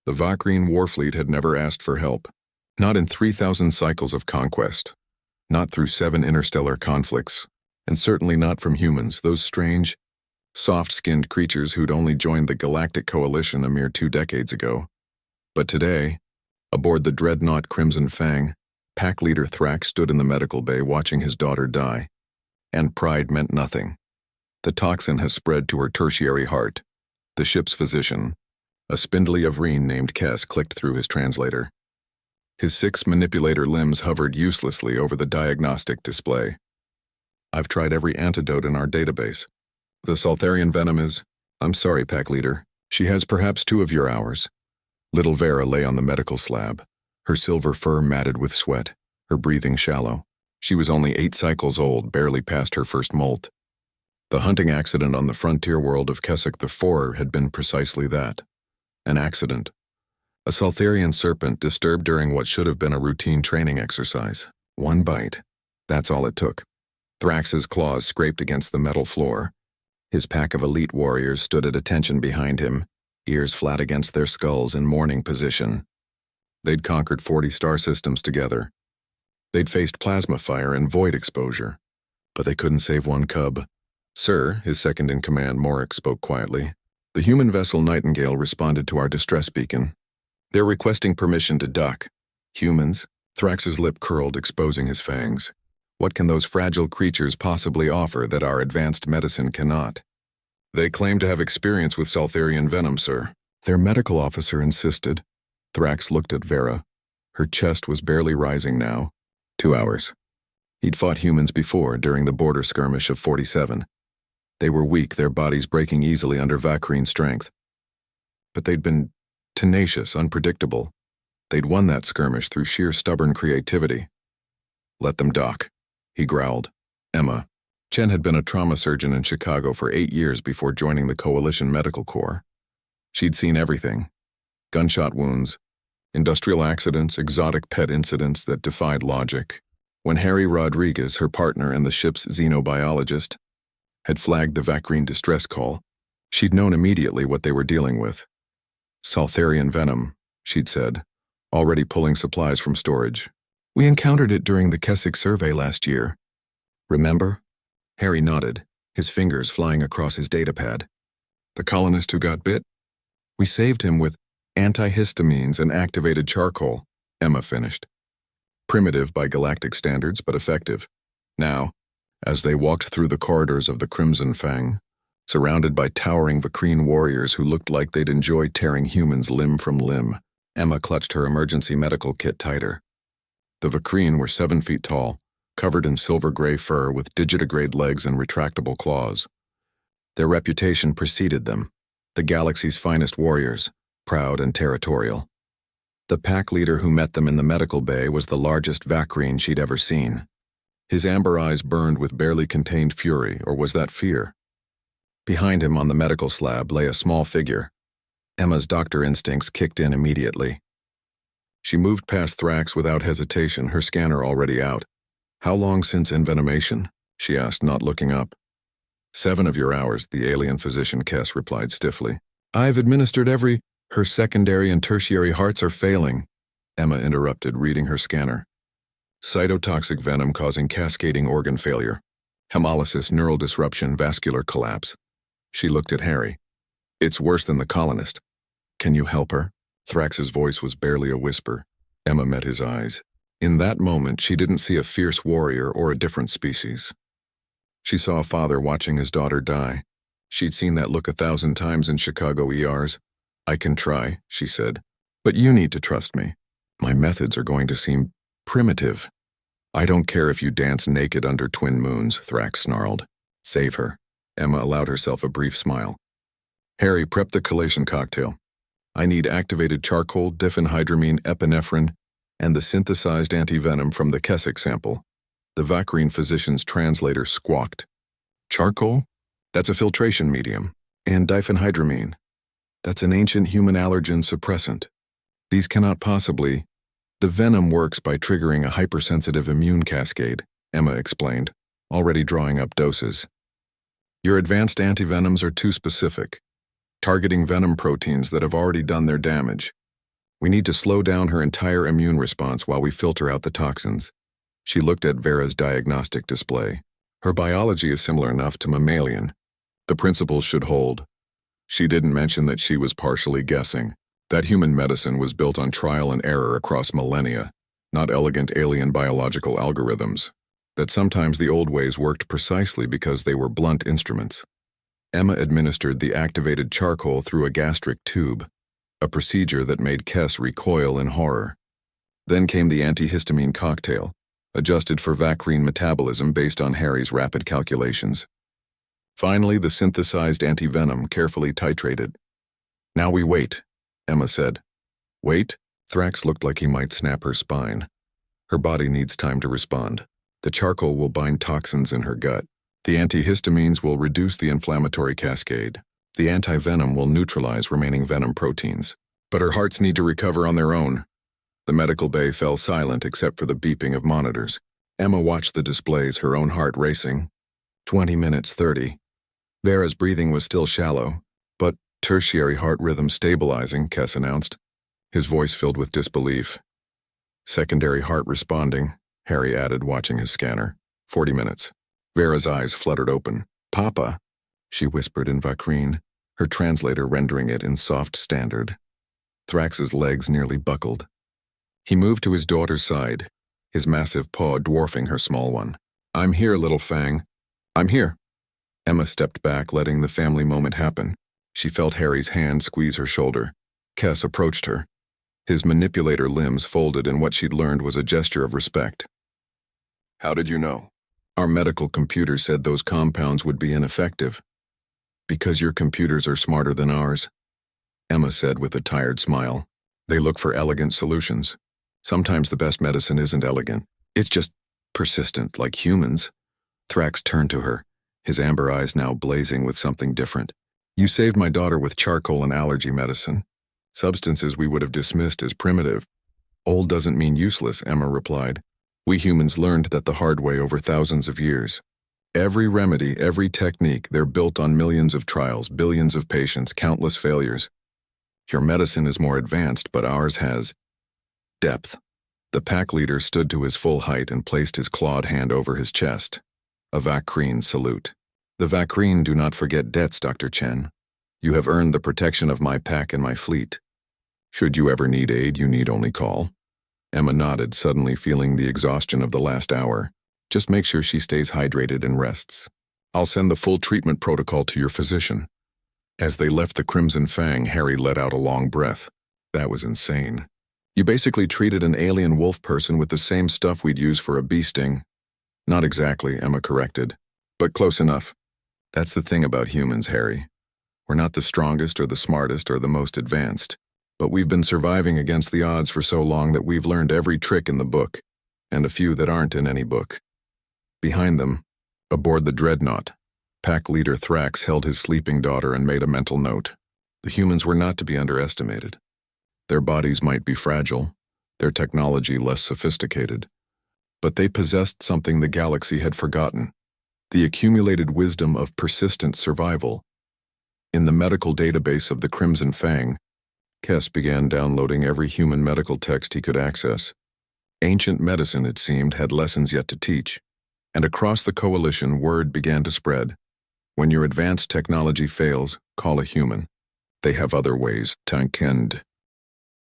The Vakrine Warfleet had never asked for help. Not in 3,000 cycles of conquest. Not through 7 interstellar conflicts. And certainly not from humans, those strange, soft-skinned creatures who'd only joined the Galactic Coalition a mere 2 decades ago. But today, aboard the dreadnought Crimson Fang, pack leader Thrax stood in the medical bay watching his daughter die. And pride meant nothing. The toxin has spread to her tertiary heart. The ship's physician, a spindly Avreen named Kess, clicked through his translator. His 6 manipulator limbs hovered uselessly over the diagnostic display. I've tried every antidote in our database. The Saltharian venom is... I'm sorry, pack leader. She has perhaps 2 of your hours. Little Vera lay on the medical slab, her silver fur matted with sweat, her breathing shallow. She was only 8 cycles old, barely past her first molt. The hunting accident on the frontier world of Keswick IV had been precisely that. An accident. A Saltharian serpent disturbed during what should have been a routine training exercise. 1 bite. That's all it took. Thrax's claws scraped against the metal floor. His pack of elite warriors stood at attention behind him, ears flat against their skulls in mourning position. They'd conquered 40 star systems together. They'd faced plasma fire and void exposure. But they couldn't save 1 cub. Sir, his second-in-command Morik spoke quietly. The human vessel Nightingale responded to our distress beacon. They're requesting permission to dock. Humans? Thrax's lip curled, exposing his fangs. What can those fragile creatures possibly offer that our advanced medicine cannot? They claim to have experience with Saltharian venom, sir. Their medical officer insisted. Thrax looked at Vera. Her chest was barely rising now. 2 hours. He'd fought humans before, during the border skirmish of 47. They were weak, their bodies breaking easily under Vakrine strength. But they'd been tenacious, unpredictable. They'd won that skirmish through sheer stubborn creativity. Let them dock, he growled. Emma. Chen had been a trauma surgeon in Chicago for 8 years before joining the Coalition Medical Corps. She'd seen everything. Gunshot wounds, industrial accidents, exotic pet incidents that defied logic. When Harry Rodriguez, her partner and the ship's xenobiologist, had flagged the Vakrine distress call, she'd known immediately what they were dealing with. Saltharian venom, she'd said, already pulling supplies from storage. We encountered it during the Keswick survey last year. Remember? Harry nodded, his fingers flying across his datapad. The colonist who got bit? We saved him with antihistamines and activated charcoal, Emma finished. Primitive by galactic standards, but effective. Now, as they walked through the corridors of the Crimson Fang, surrounded by towering Vakrine warriors who looked like they'd enjoy tearing humans limb from limb, Emma clutched her emergency medical kit tighter. The Vakrine were 7 feet tall, covered in silver-gray fur with digitigrade legs and retractable claws. Their reputation preceded them, the galaxy's finest warriors, proud and territorial. The pack leader who met them in the medical bay was the largest Vakrine she'd ever seen. His amber eyes burned with barely contained fury, or was that fear? Behind him on the medical slab lay a small figure. Emma's doctor instincts kicked in immediately. She moved past Thrax without hesitation, her scanner already out. How long since envenomation? She asked, not looking up. 7 of your hours, the alien physician Kess replied stiffly. I've administered every... Her secondary and tertiary hearts are failing, Emma interrupted, reading her scanner. Cytotoxic venom causing cascading organ failure. Hemolysis, neural disruption, vascular collapse. She looked at Harry. It's worse than the colonist. Can you help her? Thrax's voice was barely a whisper. Emma met his eyes. In that moment, she didn't see a fierce warrior or a different species. She saw a father watching his daughter die. She'd seen that look 1,000 times in Chicago ERs. I can try, she said, but you need to trust me. My methods are going to seem primitive. I don't care if you dance naked under twin moons, Thrax snarled. Save her. Emma allowed herself a brief smile. Harry, prep the collation cocktail. I need activated charcoal, diphenhydramine, epinephrine, and the synthesized antivenom from the Keswick sample. The Vakrine physician's translator squawked. Charcoal? That's a filtration medium. And diphenhydramine. That's an ancient human allergen suppressant. These cannot possibly... The venom works by triggering a hypersensitive immune cascade, Emma explained, already drawing up doses. Your advanced antivenoms are too specific, targeting venom proteins that have already done their damage. We need to slow down her entire immune response while we filter out the toxins. She looked at Vera's diagnostic display. Her biology is similar enough to mammalian. The principles should hold. She didn't mention that she was partially guessing. That human medicine was built on trial and error across millennia, not elegant alien biological algorithms. That sometimes the old ways worked precisely because they were blunt instruments. Emma administered the activated charcoal through a gastric tube, a procedure that made Kes recoil in horror. Then came the antihistamine cocktail, adjusted for vaccine metabolism based on Harry's rapid calculations. Finally, the synthesized antivenom carefully titrated. Now we wait, Emma said. Wait? Thrax looked like he might snap her spine. Her body needs time to respond. The charcoal will bind toxins in her gut. The antihistamines will reduce the inflammatory cascade. The antivenom will neutralize remaining venom proteins. But her hearts need to recover on their own. The medical bay fell silent except for the beeping of monitors. Emma watched the displays, her own heart racing. 20 minutes, 30. Vera's breathing was still shallow, but tertiary heart rhythm stabilizing, Kes announced, his voice filled with disbelief. Secondary heart responding, Harry added, watching his scanner. 40 minutes. Vera's eyes fluttered open. Papa, she whispered in Vacrine, her translator rendering it in soft standard. Thrax's legs nearly buckled. He moved to his daughter's side, his massive paw dwarfing her small one. I'm here, little Fang. I'm here. Emma stepped back, letting the family moment happen. She felt Harry's hand squeeze her shoulder. Kes approached her. His manipulator limbs folded in what she'd learned was a gesture of respect. How did you know? Our medical computer said those compounds would be ineffective. Because your computers are smarter than ours, Emma said with a tired smile. They look for elegant solutions. Sometimes the best medicine isn't elegant. It's just persistent, like humans. Thrax turned to her, his amber eyes now blazing with something different. You saved my daughter with charcoal and allergy medicine. Substances we would have dismissed as primitive. Old doesn't mean useless, Emma replied. We humans learned that the hard way over thousands of years. Every remedy, every technique, they're built on millions of trials, billions of patients, countless failures. Your medicine is more advanced, but ours has depth. The pack leader stood to his full height and placed his clawed hand over his chest. A Vacrine salute. The Vacrine do not forget debts, Dr. Chen. You have earned the protection of my pack and my fleet. Should you ever need aid, you need only call. Emma nodded, suddenly feeling the exhaustion of the last hour. Just make sure she stays hydrated and rests. I'll send the full treatment protocol to your physician. As they left the Crimson Fang, Harry let out a long breath. That was insane. You basically treated an alien wolf person with the same stuff we'd use for a bee sting. Not exactly, Emma corrected, but close enough. That's the thing about humans, Harry. We're not the strongest or the smartest or the most advanced, but we've been surviving against the odds for so long that we've learned every trick in the book, and a few that aren't in any book. Behind them, aboard the dreadnought, pack leader Thrax held his sleeping daughter and made a mental note. The humans were not to be underestimated. Their bodies might be fragile, their technology less sophisticated, but they possessed something the galaxy had forgotten, the accumulated wisdom of persistent survival. In the medical database of the Crimson Fang, Kes began downloading every human medical text he could access. Ancient medicine, it seemed, had lessons yet to teach, and across the coalition word began to spread. When your advanced technology fails, call a human. They have other ways, tankend.